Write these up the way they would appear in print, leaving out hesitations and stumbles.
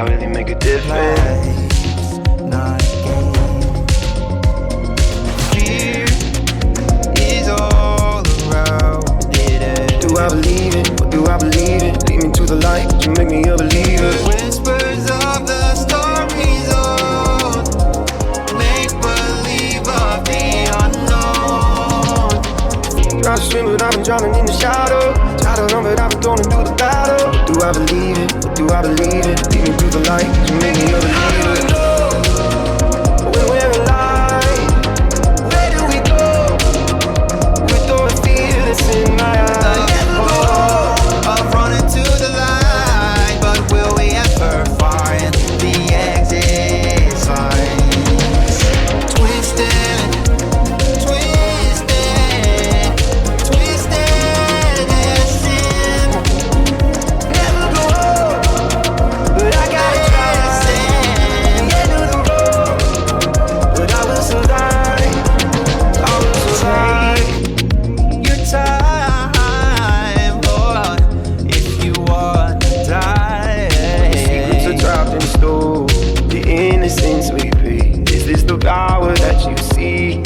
I really make a difference. Not a game. Fear is all around it. Do I believe it? Or do I believe it? Lead me to the light, you make me a believer. Whispers of the story zone, make believe of the unknown. Try to swim, but I've been drowning in the shadow. Try to run, but I've been going to do the battle. Do I believe it? Or do I believe it? Lead me to the light, you make me a believer. When we're alive, where do we go? With all the fear that's in my eyes. Of running to the light, but will we ever find the exit signs? Twisted, twisted, twisted as sin. Never go home, but I gotta try to stand. The end of the road, but I will survive. I will survive. Your time, Lord, if you wanna die. Secrets are trapped in stone, the innocence we breathe. Is this the power that you see?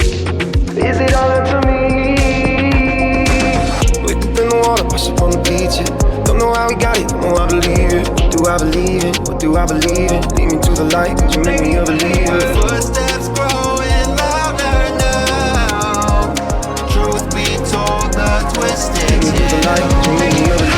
Is it all up to me? Wake up in the water, wash up on the beach. Don't know how we got it, don't know I believe it. Do I believe it? Or do I believe it? Lead me to the light, you make me a believer. Footsteps growing louder now. Truth be told, the twisted Lead me to the light, you make me a believer.